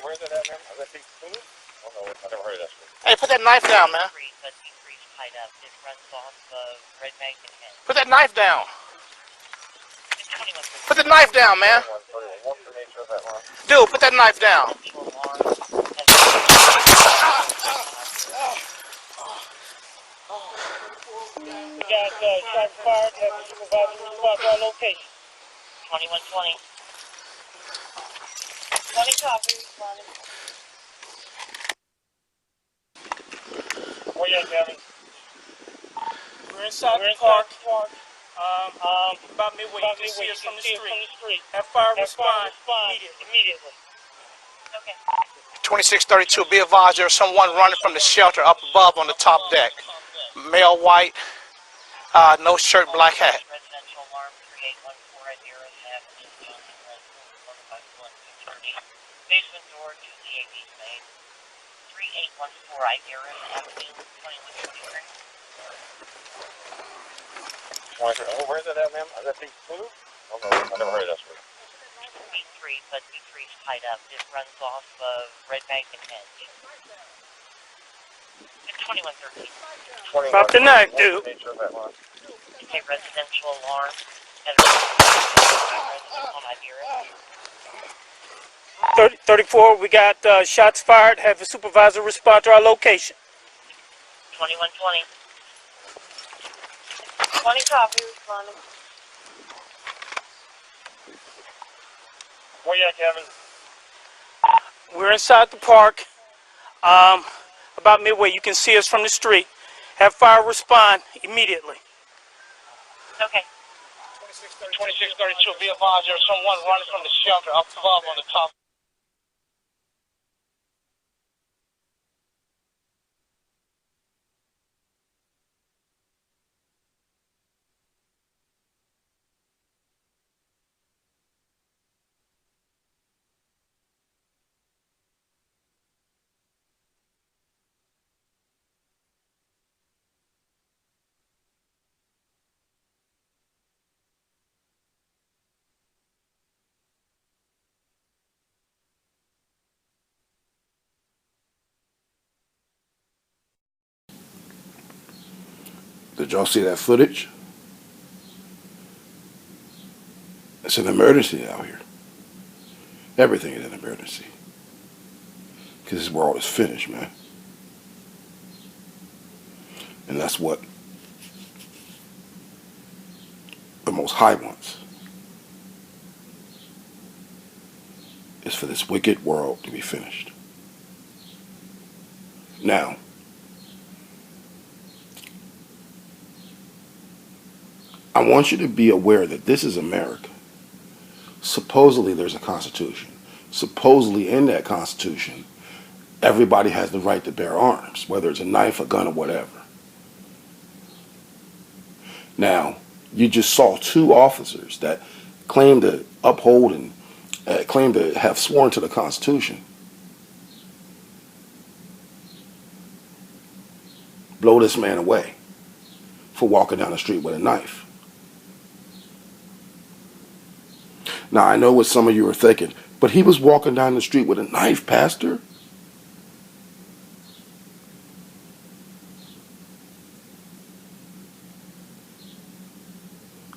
Where's that at, man? Is that food? Oh, no, I never heard of that street. Hey, put that knife down, man. Put that knife down. Put the knife down, man. Dude, put that knife down. We got shots fired at the supervisor response to our location. 2120. 20 copy, responding. Where you at, Kevin? We're inside the park. About midway, you can see us from the street. Have fire respond immediately. Okay. 2632, be advised there's someone running from the shelter up above on the top deck. Male white, no shirt, black hat. Residential alarm 3814 at Erin Avenue, Johnson Red, basement door to the AV's main. 3814 at Erin Avenue, 2133. Where's that at, ma'am? Is that food? Oh, no, I never heard of that street. B3, but B3's tied up. It runs off of Red Bank and Edge. 2113. Drop the knife, dude. Okay, residential alarm. Residential Iberia. 34, we got shots fired. Have a supervisor respond to our location. 2120. 20 copy, responding. Where you at, Kevin? We're inside the park. About midway, you can see us from the street. Have fire respond immediately. Okay. 2632, be advised there's someone running from the shelter up above on the top. Did y'all see that footage? It's an emergency out here. Everything is an emergency. Because this world is finished, man. And that's what the Most High wants. Is for this wicked world to be finished. Now, I want you to be aware that this is America. Supposedly there's a constitution. Supposedly in that constitution, everybody has the right to bear arms, whether it's a knife, a gun, or whatever. Now, you just saw two officers that claim to uphold and claim to have sworn to the Constitution blow this man away for walking down the street with a knife. Now, I know what some of you are thinking, but he was walking down the street with a knife, Pastor.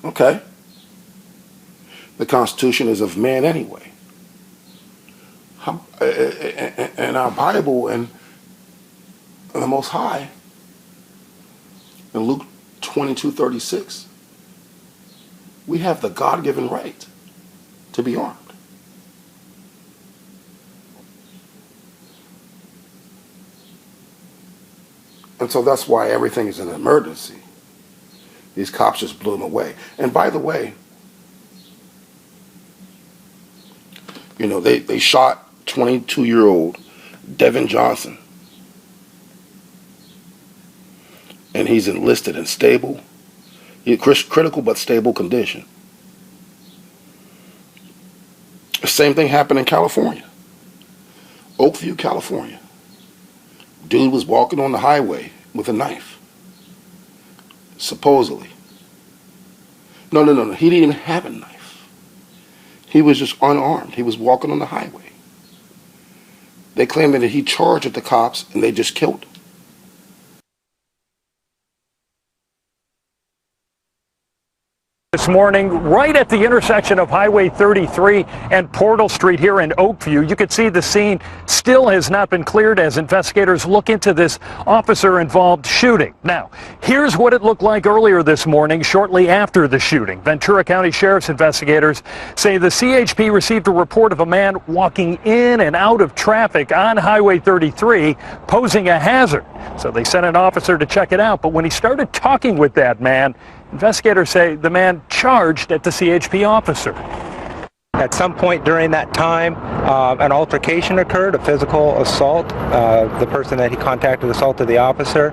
Okay. The Constitution is of man anyway. And our Bible and the Most High, in Luke 22:36, we have the God-given right to be armed. And so that's why everything is an emergency. These cops just blew him away. And by the way, you know, they shot 22-year-old Devin Johnson. And he's enlisted in critical but stable condition. The same thing happened in California. Oakview, California. Dude was walking on the highway with a knife. Supposedly. No. He didn't even have a knife. He was just unarmed. He was walking on the highway. They claim that he charged at the cops and they just killed him. This morning, right at the intersection of Highway 33 and Portal Street here in Oakview, you can see the scene still has not been cleared as investigators look into this officer-involved shooting. Now, here's what it looked like earlier this morning, shortly after the shooting. Ventura County Sheriff's investigators say the CHP received a report of a man walking in and out of traffic on Highway 33, posing a hazard. So they sent an officer to check it out. But when he started talking with that man, investigators say the man charged at the CHP officer. At some point during that time, an altercation occurred, a physical assault. The person that he contacted assaulted the officer.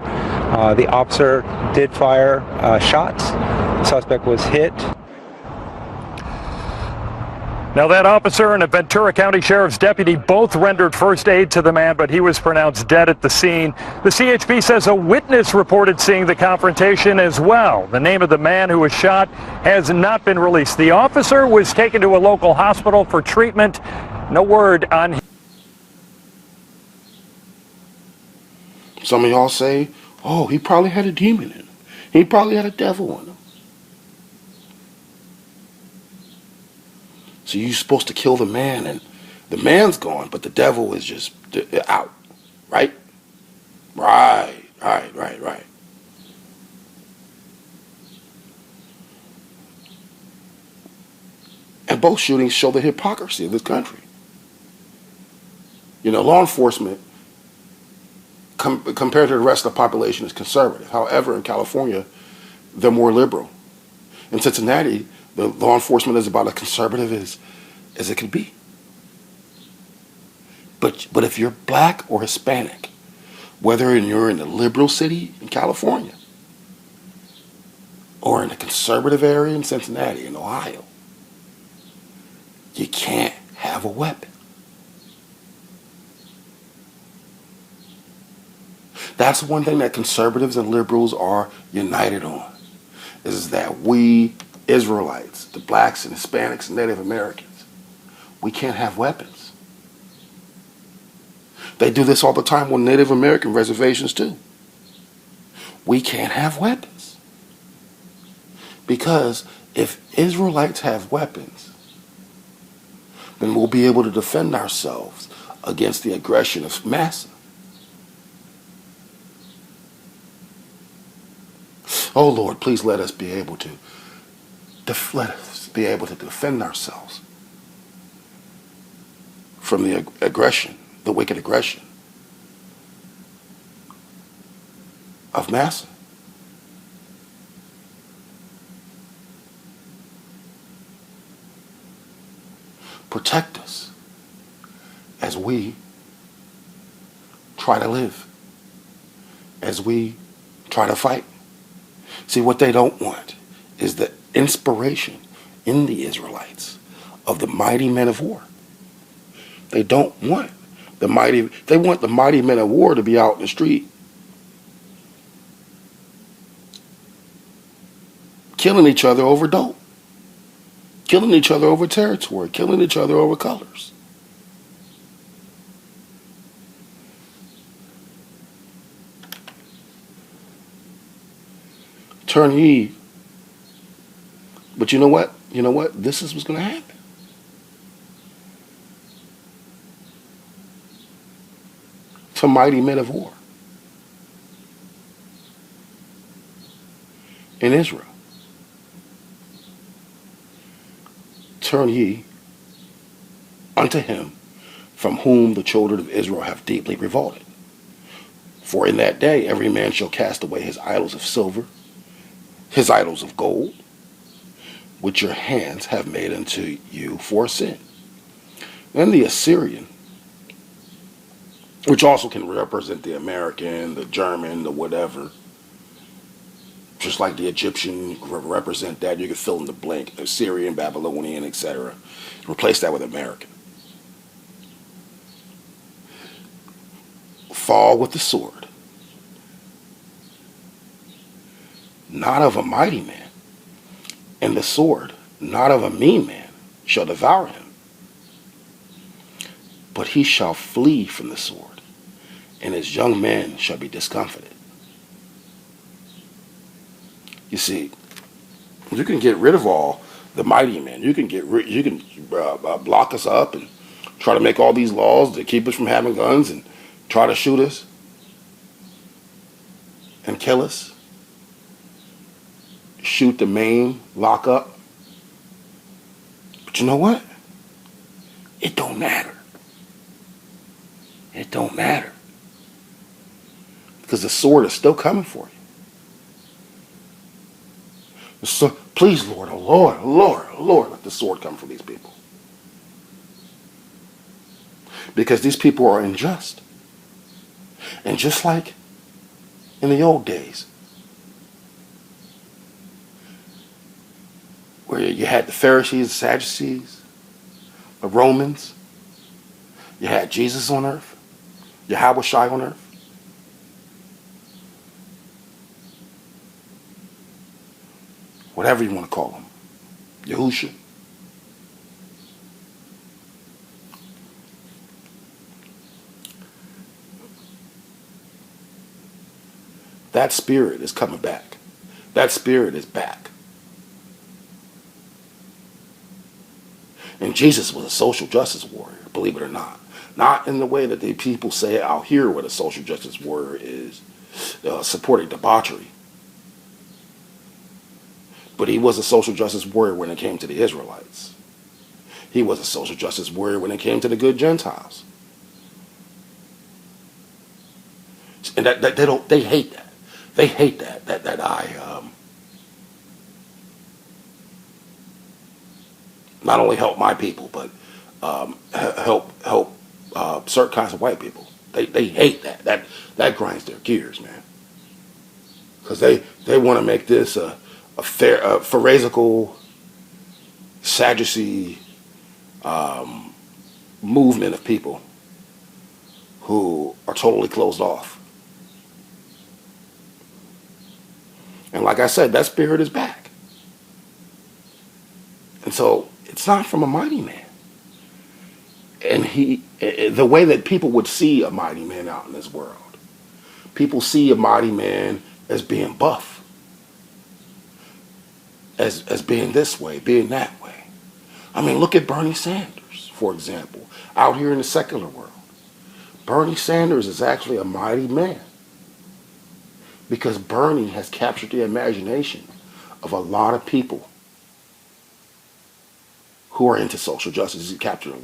The officer did fire shots. The suspect was hit. Now, that officer and a Ventura County Sheriff's deputy both rendered first aid to the man, but he was pronounced dead at the scene. The CHP says a witness reported seeing the confrontation as well. The name of the man who was shot has not been released. The officer was taken to a local hospital for treatment. No word on him. Some of y'all say, oh, he probably had a demon in him. He probably had a devil in him. So you're supposed to kill the man, and the man's gone, but the devil is just out, right? Right. And both shootings show the hypocrisy of this country. You know, law enforcement, compared to the rest of the population, is conservative. However, in California, they're more liberal. In Cincinnati, the law enforcement is about as conservative as it can be. But if you're black or Hispanic, whether you're in a liberal city in California or in a conservative area in Cincinnati, in Ohio, you can't have a weapon. That's one thing that conservatives and liberals are united on, is that we Israelites, the blacks and Hispanics and Native Americans, we can't have weapons. They do this all the time on Native American reservations too. We can't have weapons. Because if Israelites have weapons, then we'll be able to defend ourselves against the aggression of Massa. Oh Lord, please let us be able to defend ourselves from the aggression, the wicked aggression of Massa. Protect us as we try to live, as we try to fight. See, what they don't want is the inspiration in the Israelites of the mighty men of war. They don't want they want the mighty men of war to be out in the street killing each other over dope, killing each other over territory, killing each other over colors. Turn ye. But you know what? This is what's going to happen. To mighty men of war in Israel. Turn ye unto him from whom the children of Israel have deeply revolted. For in that day every man shall cast away his idols of silver, his idols of gold, which your hands have made unto you for sin. And the Assyrian, which also can represent the American, the German, the whatever, just like the Egyptian represent that, you can fill in the blank, Assyrian, Babylonian, etc. Replace that with American. Fall with the sword, not of a mighty man, and the sword, not of a mean man, shall devour him. But he shall flee from the sword, and his young men shall be discomfited. You see, you can get rid of all the mighty men. You can block us up and try to make all these laws to keep us from having guns and try to shoot us and kill us. Shoot the maim, lock up. But you know what? It don't matter. It don't matter. Because the sword is still coming for you. So, please, Lord, oh Lord, oh Lord, oh Lord, let the sword come for these people. Because these people are unjust. And just like in the old days, where you had the Pharisees, the Sadducees, the Romans, you had Jesus on earth, Yahweh Shai on earth. Whatever you want to call him, Yahusha. That spirit is coming back. That spirit is back. And Jesus was a social justice warrior, believe it or not. Not in the way that the people say out here what a social justice warrior is, supporting debauchery. But he was a social justice warrior when it came to the Israelites. He was a social justice warrior when it came to the good Gentiles. And they hate that. They hate that I not only help my people, but help certain kinds of white people. They hate that. That grinds their gears, man. Because they want to make this a Pharisaical, Sadducee movement of people who are totally closed off. And like I said, that spirit is back. And so it's not from a mighty man. And the way that people would see a mighty man out in this world, people see a mighty man as being buff, as being this way, being that way. I mean, look at Bernie Sanders, for example, out here in the secular world. Bernie Sanders is actually a mighty man because Bernie has captured the imagination of a lot of people who are into social justice. He's captured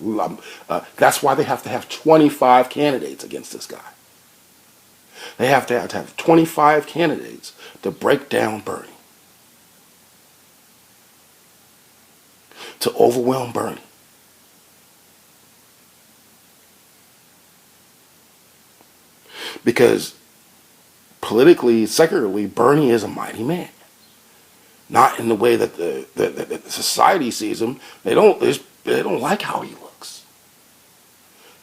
that's why they have to have 25 candidates against this guy. They have to have 25 candidates to break down Bernie, to overwhelm Bernie. Because politically, secularly, Bernie is a mighty man. Not in the way that the society sees him. They don't like how he looks.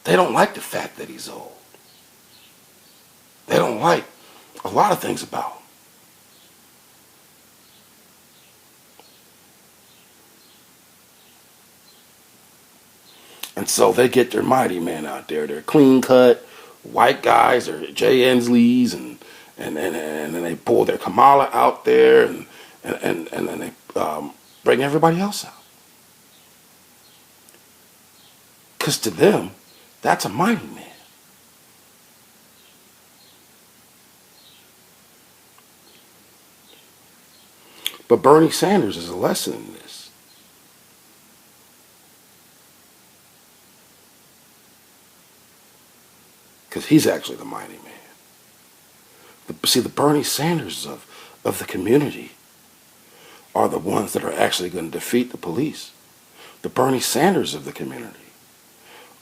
They don't like the fact that he's old. They don't like a lot of things about him. And so they get their mighty men out there. They're clean-cut, white guys, or Jay Inslees, and then they pull their Kamala out there, and then they bring everybody else out. Because to them, that's a mighty man. But Bernie Sanders is a lesson in this. Because he's actually the mighty man. See, the Bernie Sanders of the community are the ones that are actually going to defeat the police. The Bernie Sanders of the community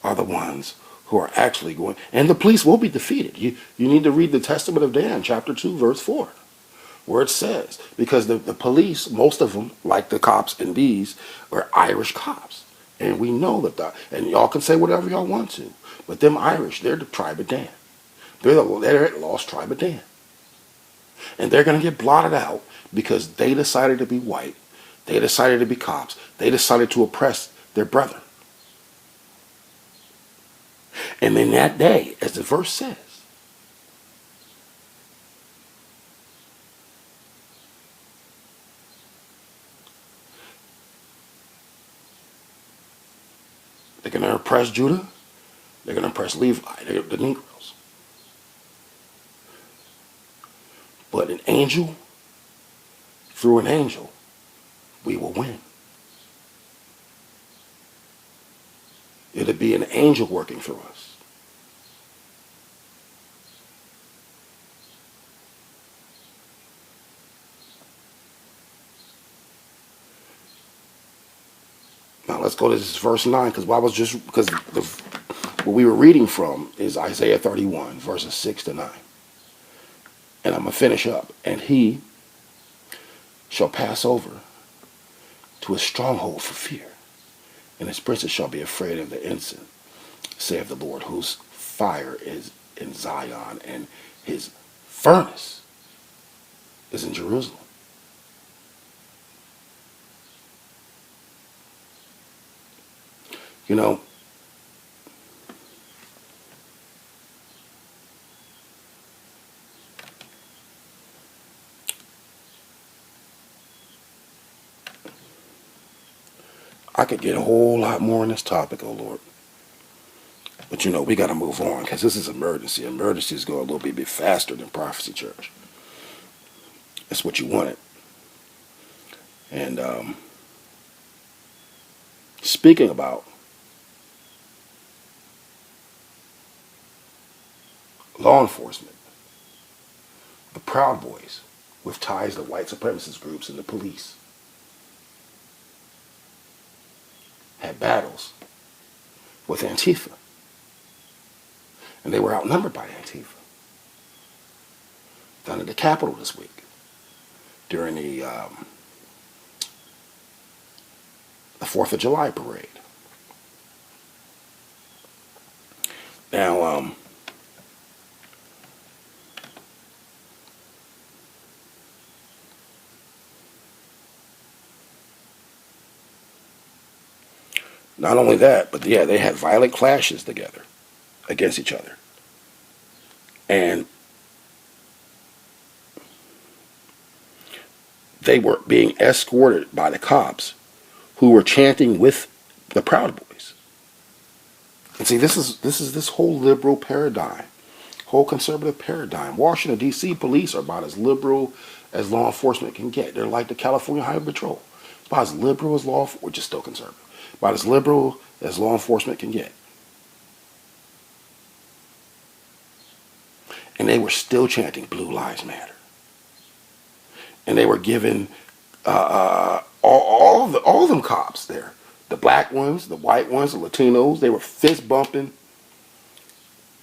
are the ones who are actually going, and the police will be defeated. You need to read the Testament of Dan, chapter 2, verse 4, where it says, because the police, most of them, like the cops and these, are Irish cops. And we know that, and y'all can say whatever y'all want to, but them Irish, they're the tribe of Dan. They're the lost tribe of Dan. And they're going to get blotted out because they decided to be white. They decided to be cops. They decided to oppress their brethren. And in that day, as the verse says, they're going to oppress Judah. They're going to oppress Levi, the Negroes. But an angel, through an angel, we will win. It'll be an angel working through us. Now let's go to this verse 9, because what we were reading from is Isaiah 31, verses 6 to 9. And I'm going to finish up. And he shall pass over to his stronghold for fear, and his princes shall be afraid of the ensign, saith the Lord, whose fire is in Zion, and his furnace is in Jerusalem. You know, I could get a whole lot more on this topic, oh Lord. But you know, we got to move on, because this is emergency. Emergencies go a little bit faster than prophecy, church. That's what you wanted. And speaking about law enforcement, the Proud Boys, with ties to white supremacist groups and the police, had battles with Antifa. And they were outnumbered by Antifa. Down at the Capitol this week, during the 4th of July parade. Now, not only that, but yeah, they had violent clashes together against each other. And they were being escorted by the cops who were chanting with the Proud Boys. And see, this is this whole liberal paradigm, whole conservative paradigm. Washington, D.C. police are about as liberal as law enforcement can get. They're like the California Highway Patrol. It's about as liberal as which is still conservative, about as liberal as law enforcement can get. And they were still chanting Blue Lives Matter. And they were giving all them cops there, the black ones, the white ones, the Latinos, they were fist bumping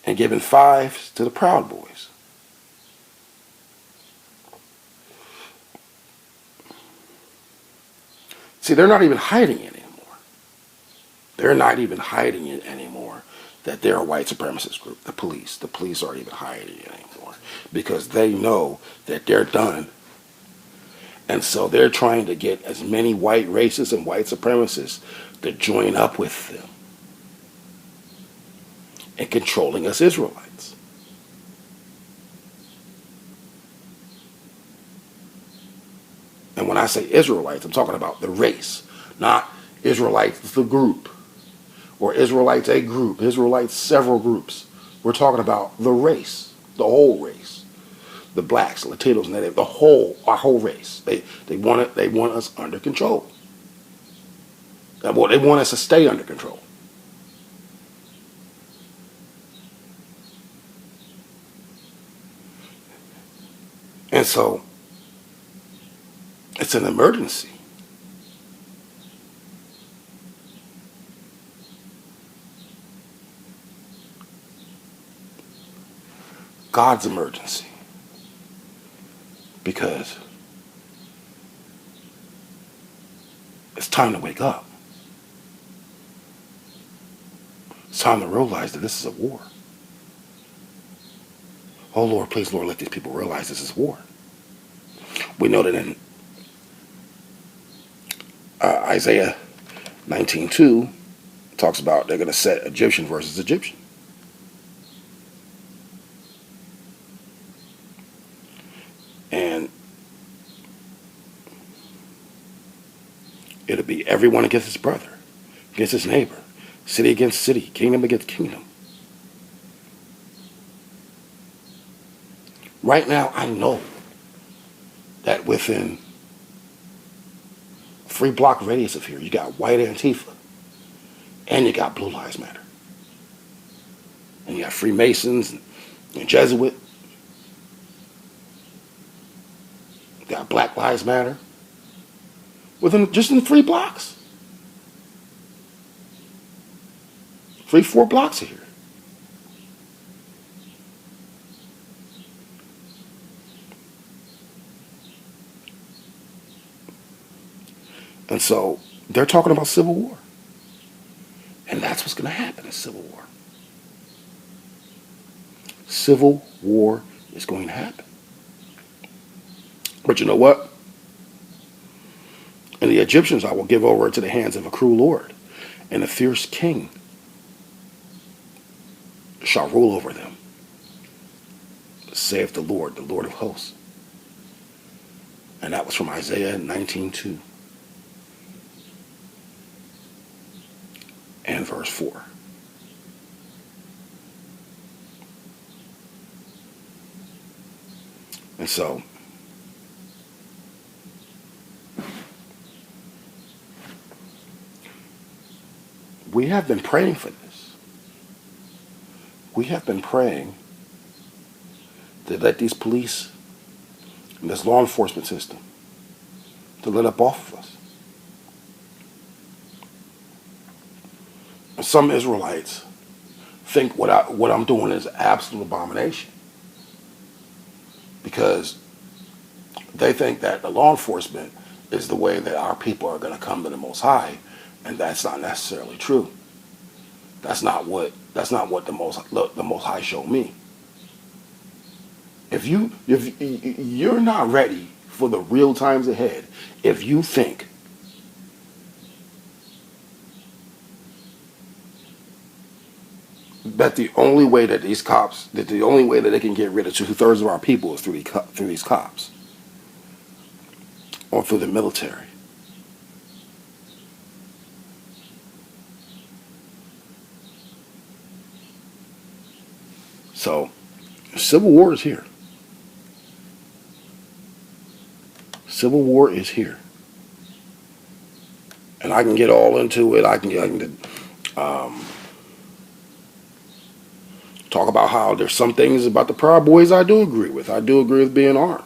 and giving fives to the Proud Boys. See, they're not even hiding it anymore. They're not even hiding it anymore that they're a white supremacist group. The police aren't even hiding it anymore, because they know that they're done. And so they're trying to get as many white racists and white supremacists to join up with them in controlling us Israelites. And when I say Israelites, I'm talking about the race, not Israelites the group, or Israelites a group, Israelites several groups. We're talking about the race, the whole race. The blacks, Latinos, and our whole race. They want us under control. Well, they want us to stay under control. And so it's an emergency. God's emergency. Because it's time to wake up. It's time to realize that this is a war. Oh Lord, please Lord, let these people realize this is war. We know that in Isaiah 19:2 talks about they're going to set Egyptian versus Egyptian. And it'll be everyone against his brother, against his neighbor, city against city, kingdom against kingdom. Right now, I know that within 3-block radius of here, you got white Antifa, and you got Blue Lives Matter. And you got Freemasons and Jesuit. You got Black Lives Matter. Just in 3 blocks. 3-4 blocks of here. And so they're talking about civil war. And that's what's going to happen in civil war. Civil war is going to happen. But you know what? And the Egyptians I will give over into the hands of a cruel lord, and a fierce king shall rule over them, saith the Lord of hosts. And that was from Isaiah 19:2 and verse 4. And so, we have been praying for this. We have been praying to let these police and this law enforcement system to let up off of us. And some Israelites think what I'm doing is absolute abomination, because they think that the law enforcement is the way that our people are going to come to the Most High, and that's not necessarily true. That's not what the Most High showed me. If you're not ready for the real times ahead, if you think that the only way that they can get rid of 2/3 of our people is through these cops or through the military. So, civil war is here. Civil war is here. And I can get all into it. I can talk about how there's some things about the Proud Boys I do agree with. I do agree with being armed.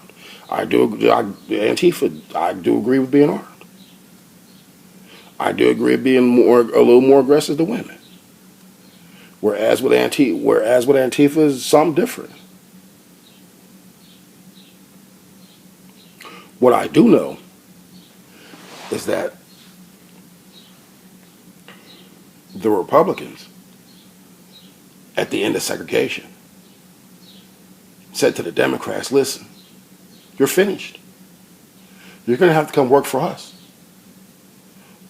Antifa, I do agree with being armed. I do agree with being a little more aggressive to women. Whereas with Antifa is something different. What I do know is that the Republicans, at the end of segregation, said to the Democrats, listen, you're finished. You're going to have to come work for us.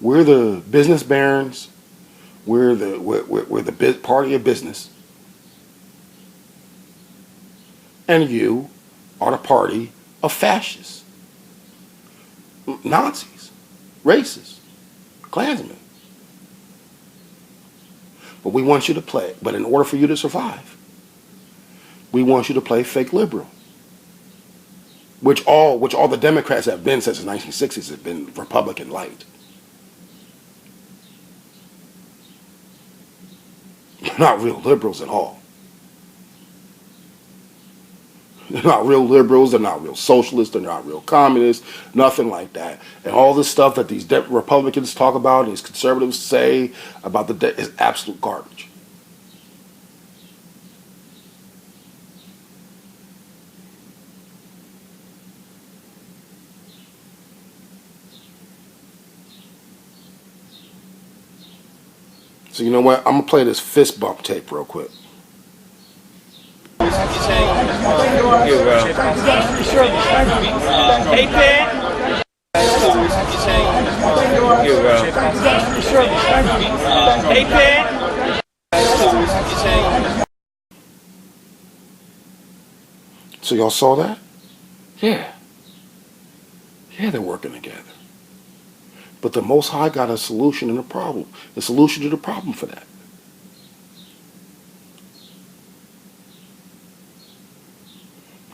We're the business barons. We're the party of business. And you are the party of fascists, Nazis, racists, Klansmen. But we want you to play. But in order for you to survive, we want you to play fake liberal. Which all the Democrats have been since the 1960s have been Republican light. They're not real liberals at all. They're not real liberals. They're not real socialists. They're not real communists. Nothing like that. And all this stuff that these Republicans talk about and these conservatives say about the debt is absolute garbage. So you know what? I'm going to play this fist bump tape real quick. Hey, Pin. Hey, Pin. So y'all saw that? Yeah. Yeah, they're working together. But the Most High got a solution and a problem. The solution to the problem for that.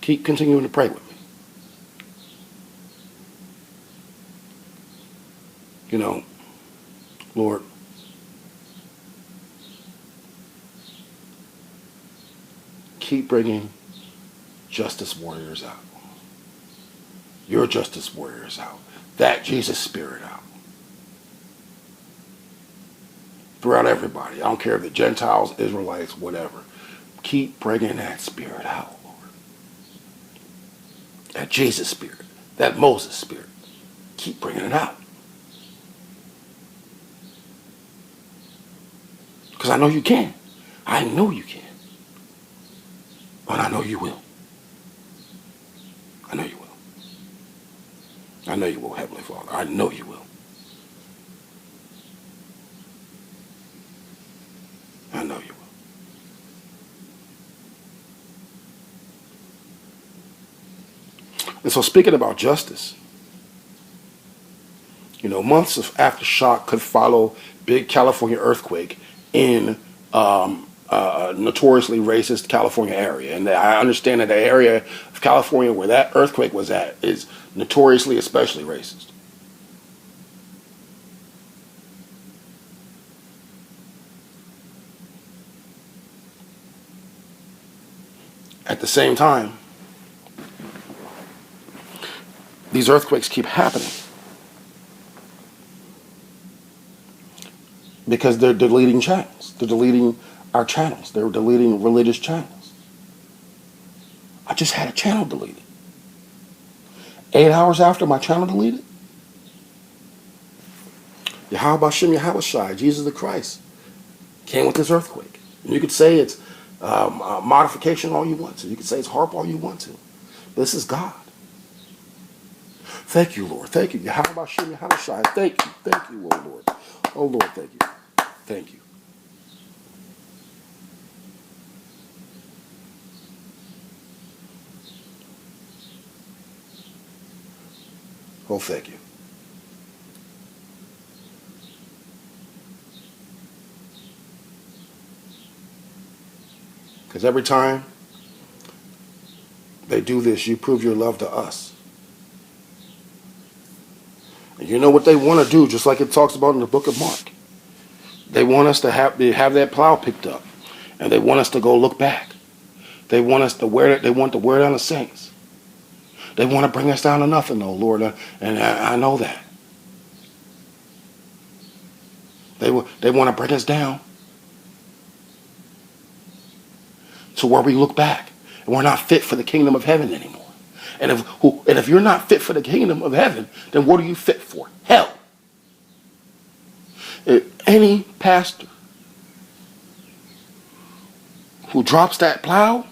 Keep continuing to pray with me. You know, Lord, keep bringing justice warriors out. Your justice warriors out. That Jesus spirit out. Throughout everybody. I don't care if the Gentiles, Israelites, whatever. Keep bringing that spirit out, Lord. That Jesus spirit. That Moses spirit. Keep bringing it out. Because I know you can. I know you can. But I know you will. I know you will. I know you will, Heavenly Father. I know you will. I know you will. And so speaking about justice, you know, months of aftershock could follow big California earthquake in notoriously racist California area. And I understand that the area of California where that earthquake was at is notoriously especially racist. At the same time, these earthquakes keep happening because they're deleting channels. They're deleting our channels. They're deleting religious channels. I just had a channel deleted. 8 hours after my channel deleted, Yahweh Shem Yahweh Shai, Jesus the Christ, came with this earthquake. And you could say it's modification all you want to. You could say it's harp all you want to. But this is God. Thank you, Lord. Thank you. Yahweh Shem Yahweh Shai. Thank you. Thank you, oh Lord. Oh Lord, thank you. Thank you. Oh, thank you. Because every time they do this, you prove your love to us. And you know what they want to do, just like it talks about in the book of Mark. They want us to have that plow picked up. And they want us to go look back. They want us to wear it. They want to wear down the saints. They want to bring us down to nothing, though, Lord. And I know that. They want to bring us down to where we look back and we're not fit for the kingdom of heaven anymore. And if you're not fit for the kingdom of heaven, then what are you fit for? Hell. Any pastor who drops that plow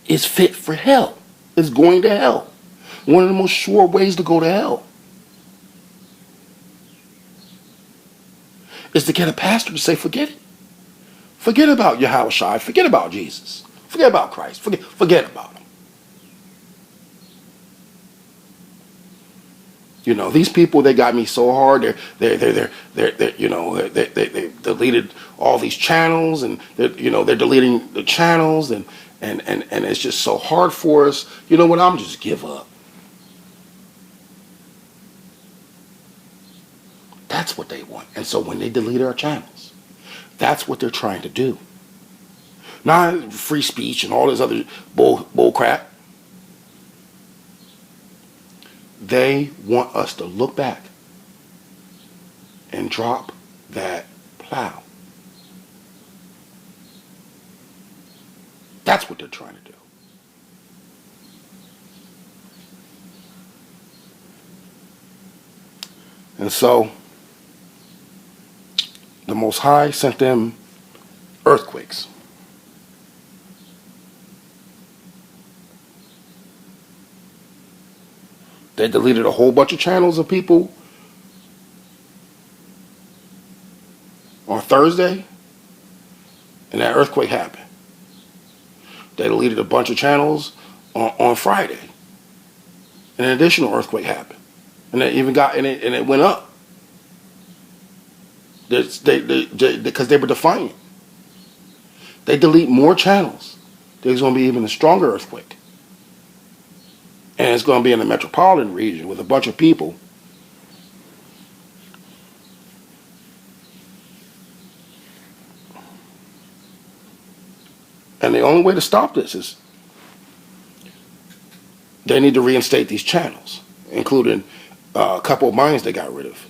is fit for hell. Is going to hell. One of the most sure ways to go to hell is to get a pastor to say, forget it. Forget about Yahweh Shai. Forget about Jesus. Forget about Christ. Forget about him. You know, these people, they got me so hard. They deleted all these channels, and they're deleting the channels, and it's just so hard for us. You know what? I'm just give up. That's what they want. And so when they delete our channels, that's what they're trying to do. Not free speech and all this other bull crap. They want us to look back and drop that plow. That's what they're trying to do. And so the Most High sent them earthquakes. They deleted a whole bunch of channels of people on Thursday. and that earthquake happened. They deleted a bunch of channels on Friday, and an additional earthquake happened, and it even got and it went up. Because they were defiant. They delete more channels. There's going to be even a stronger earthquake, and it's going to be in the metropolitan region with a bunch of people. And the only way to stop this is they need to reinstate these channels, including a couple of mines they got rid of.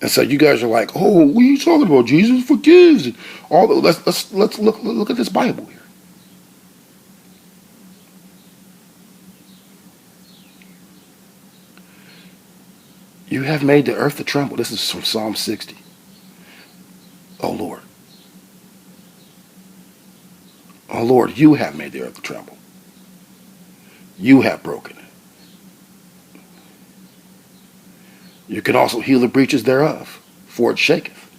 And so you guys are like, "Oh, what are you talking about? Jesus forgives." And all the, let's look at this Bible here. You have made the earth to tremble. This is from Psalm 60. Oh Lord. Oh Lord, you have made the earth to tremble. You have broken it. You can also heal the breaches thereof, for it shaketh.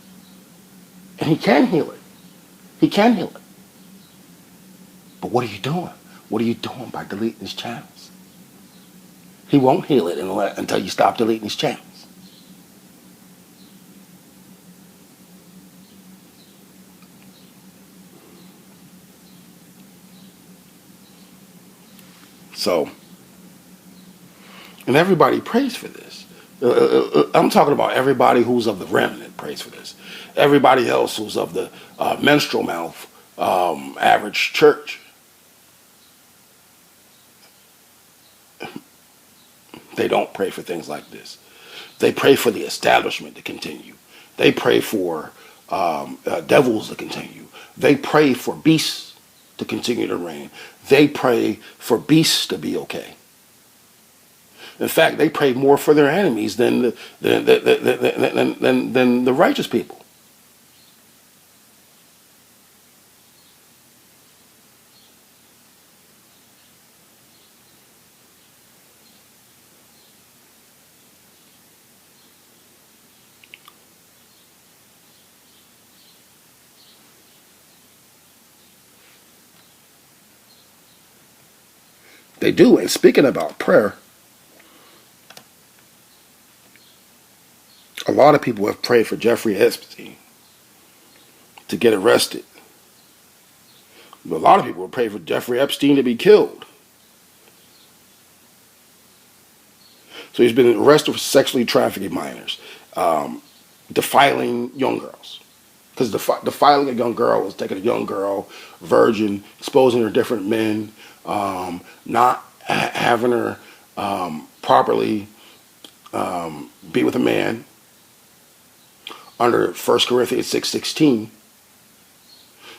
And he can heal it. He can heal it. But what are you doing? What are you doing by deleting his channels? He won't heal it until you stop deleting his channels. So, and everybody prays for this. I'm talking about everybody who's of the remnant prays for this. Everybody else who's of the menstrual mouth average church. They don't pray for things like this. They pray for the establishment to continue. They pray for devils to continue. They pray for beasts to continue to reign. They pray for beasts to be okay. In fact, they pray more for their enemies than the righteous people. They do. And speaking about prayer, a lot of people have prayed for Jeffrey Epstein to get arrested. But a lot of people have prayed for Jeffrey Epstein to be killed. So he's been arrested for sexually trafficking minors, defiling young girls. Because defiling a young girl is taking a young girl, virgin, exposing her to different men, not having her properly be with a man under 1 Corinthians 6:16,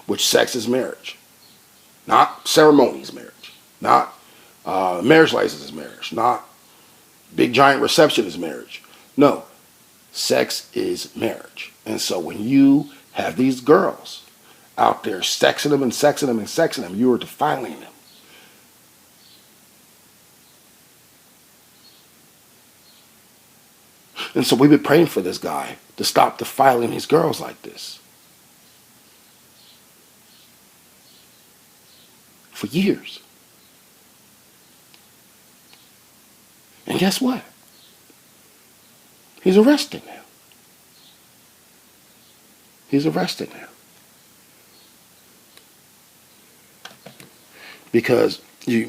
which sex is marriage. Not ceremony is marriage. Not marriage license is marriage. Not big giant reception is marriage. No, sex is marriage. And so when you have these girls out there sexing them and sexing them and sexing them, you are defiling them. And so we've been praying for this guy to stop defiling these girls like this for years. And guess what? He's arrested now. He's arrested now. Because we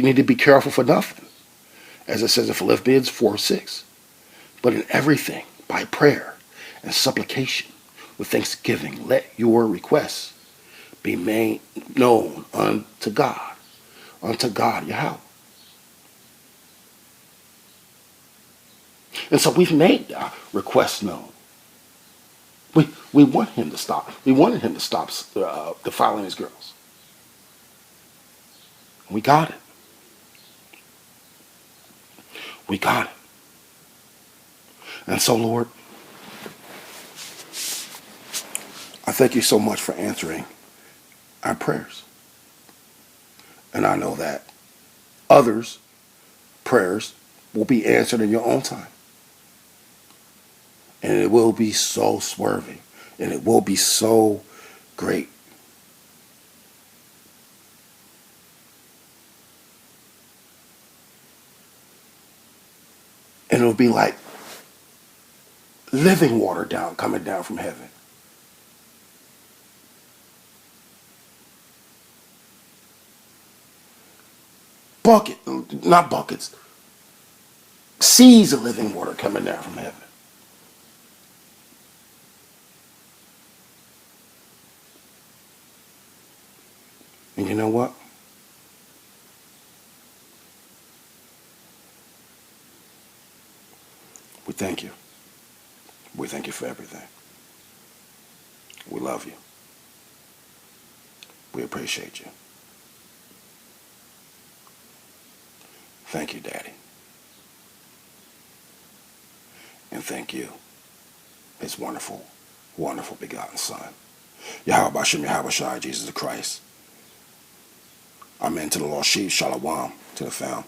need to be careful for nothing. As it says in Philippians 4:6. But in everything, by prayer and supplication, with thanksgiving, let your requests be made known unto God Yahweh. And so we've made our requests known. We want him to stop. We wanted him to stop defiling his girls. We got it. We got it. And so, Lord, I thank you so much for answering our prayers. And I know that others' prayers will be answered in your own time. And it will be so swerving. And it will be so great. And it'll be like living water coming down from heaven. Not buckets, seas of living water coming down from heaven. And you know what? We thank you. We thank you for everything. We love you. We appreciate you. Thank you, Daddy. And thank you, his wonderful, wonderful begotten Son. Yahweh Bashem, Yahweh Shai, Jesus the Christ. Amen to the Lord Sheep, Shalom to the fam.